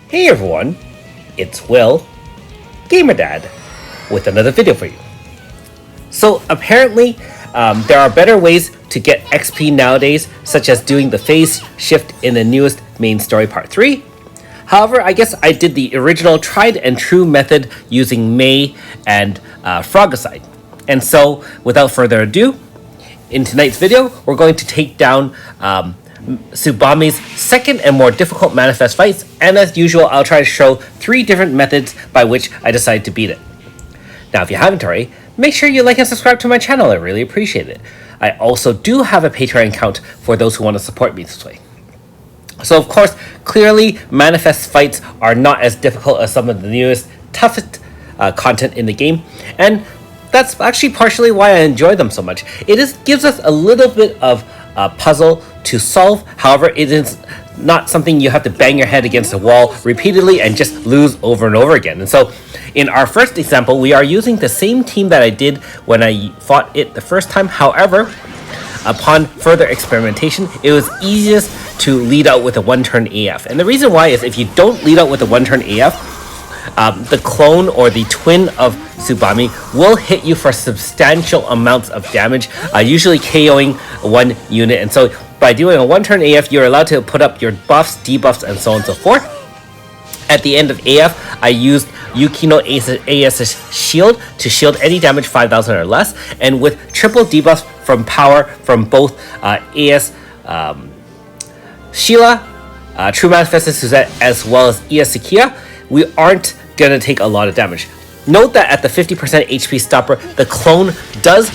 Hey everyone, it's Will, GamerDad, with another video for you. So apparently, there are better ways to get XP nowadays, such as doing the phase shift in the newest main story part 3. However, I guess I did the original tried and true method using May and Frogicide. And so, without further ado, in tonight's video, we're going to take down Tsubame's second and more difficult manifest fights, and as usual, I'll try to show 3 different methods by which I decided to beat it. Now, if you haven't already, make sure you like and subscribe to my channel, I really appreciate it. I also do have a Patreon account for those who want to support me this way. So of course, clearly, manifest fights are not as difficult as some of the newest, toughest content in the game, and that's actually partially why I enjoy them so much. It gives us a little bit of a puzzle to solve. However, it is not something you have to bang your head against a wall repeatedly and just lose over and over again. And so in our first example, we are using the same team that I did when I fought it the first time. However, upon further experimentation, it was easiest to lead out with a one-turn AF. And the reason why is if you don't lead out with a one-turn AF, the clone or the twin of Tsubame will hit you for substantial amounts of damage, usually KOing one unit. And so by doing a one-turn AF, you're allowed to put up your buffs, debuffs, and so on and so forth. At the end of AF, I used Yukino AS's shield to shield any damage 5,000 or less, and with triple debuffs from power from both AS Sheila, True Manifested Suzette, as well as ES Sakia, we aren't gonna take a lot of damage. Note that at the 50% HP stopper, the clone does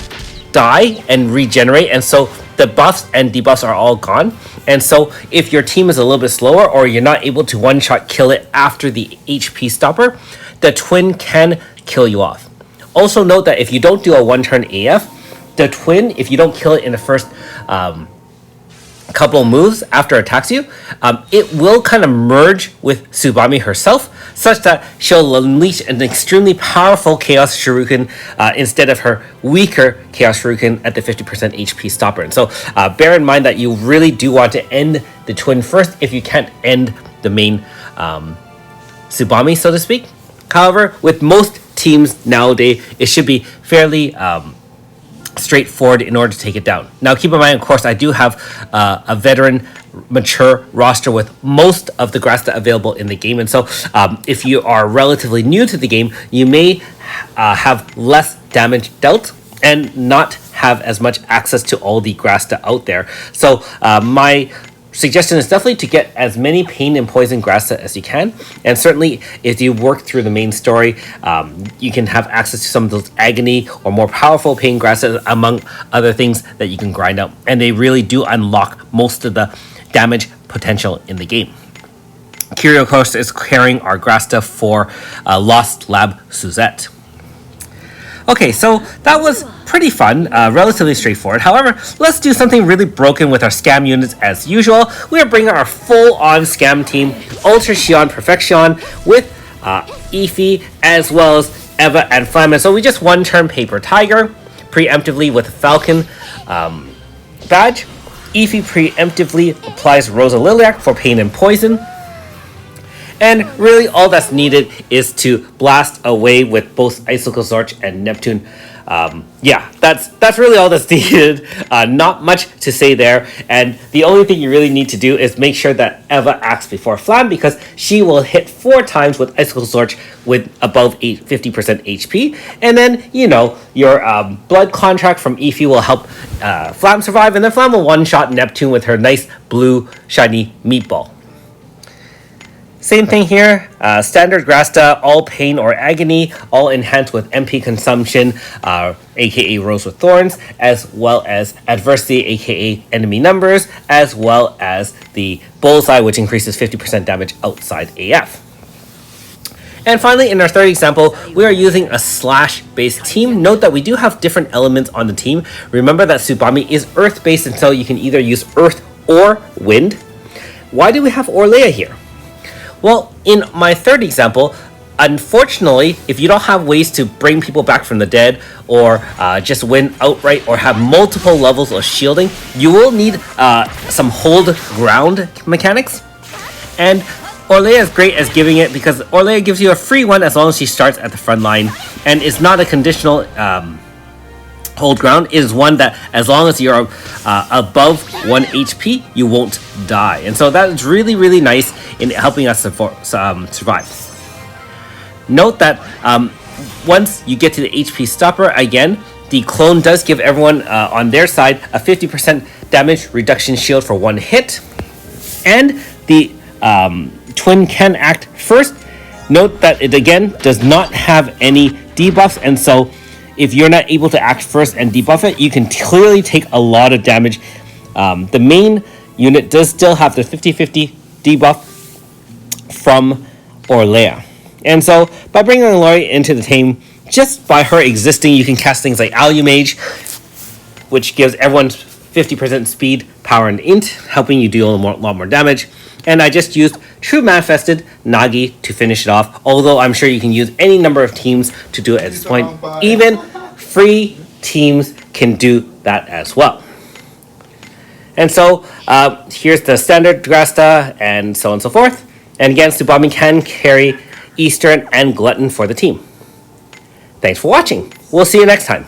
die and regenerate, and so the buffs and debuffs are all gone. And so if your team is a little bit slower or you're not able to one-shot kill it after the HP stopper, the twin can kill you off. Also note that if you don't do a one-turn AF, the twin, if you don't kill it in the first couple moves after it attacks you, it will kind of merge with Tsubame herself, such that she'll unleash an extremely powerful Chaos Shuriken instead of her weaker Chaos Shuriken at the 50% HP stopper. And so bear in mind that you really do want to end the twin first if you can't end the main Tsubame, so to speak. However, with most teams nowadays, it should be fairly straightforward in order to take it down. Now keep in mind, of course, I do have a veteran mature roster with most of the Grasta available in the game, and so if you are relatively new to the game, you may have less damage dealt and not have as much access to all the Grasta out there. So my suggestion is definitely to get as many pain and poison Grasta as you can, and certainly if you work through the main story, you can have access to some of those agony or more powerful pain Grasta, among other things that you can grind out, and they really do unlock most of the damage potential in the game. Kiryu, of course, is carrying our Grasta for Lost Lab Suzette. Okay, so that was pretty fun, relatively straightforward. However, let's do something really broken with our scam units as usual. We are bringing our full-on scam team, Ultra Xion Perfection, with Ify, as well as Eva and Flamen. So we just one-turn Paper Tiger, preemptively with Falcon badge. Ify preemptively applies Rosa Liliac for pain and poison. And really all that's needed is to blast away with both Icicle Zorch and Neptune. Yeah, that's really all that's needed. Not much to say there. And the only thing you really need to do is make sure that Eva acts before Flam, because she will hit 4 times with Icicle Zorch with above 50% HP. And then, you know, your blood contract from Ify will help Flam survive. And then Flam will one-shot Neptune with her nice blue shiny meatball. Same thing here, standard Grasta, all pain or agony, all enhanced with MP consumption, aka Rose with Thorns, as well as adversity, aka enemy numbers, as well as the bullseye, which increases 50% damage outside AF. And finally, in our third example, we are using a slash-based team. Note that we do have different elements on the team. Remember that Tsubame is earth-based, and so you can either use earth or wind. Why do we have Orlea here? Well, in my third example, unfortunately, if you don't have ways to bring people back from the dead, or just win outright, or have multiple levels of shielding, you will need some hold ground mechanics. And Orlea is great as giving it because Orlea gives you a free one as long as she starts at the front line, and it's not a conditional hold ground. It is one that as long as you're above 1 HP, you won't die, and so that is really, really nice in helping us survive. Note that once you get to the HP stopper, again, the clone does give everyone on their side a 50% damage reduction shield for 1 hit, and the twin can act first. Note that it again does not have any debuffs, and so if you're not able to act first and debuff it, you can clearly take a lot of damage. The main unit does still have the 50-50 debuff from Orlea, and so by bringing Orlea into the team, just by her existing, you can cast things like Alumage, which gives everyone 50% speed, power, and int, helping you deal a lot more damage. And I just used True Manifested Nagi to finish it off, although I'm sure you can use any number of teams to do it at this point. Even free teams can do that as well. And so here's the standard Grasta and so on and so forth. And again, Tsubame can carry Eastern and Glutton for the team. Thanks for watching. We'll see you next time.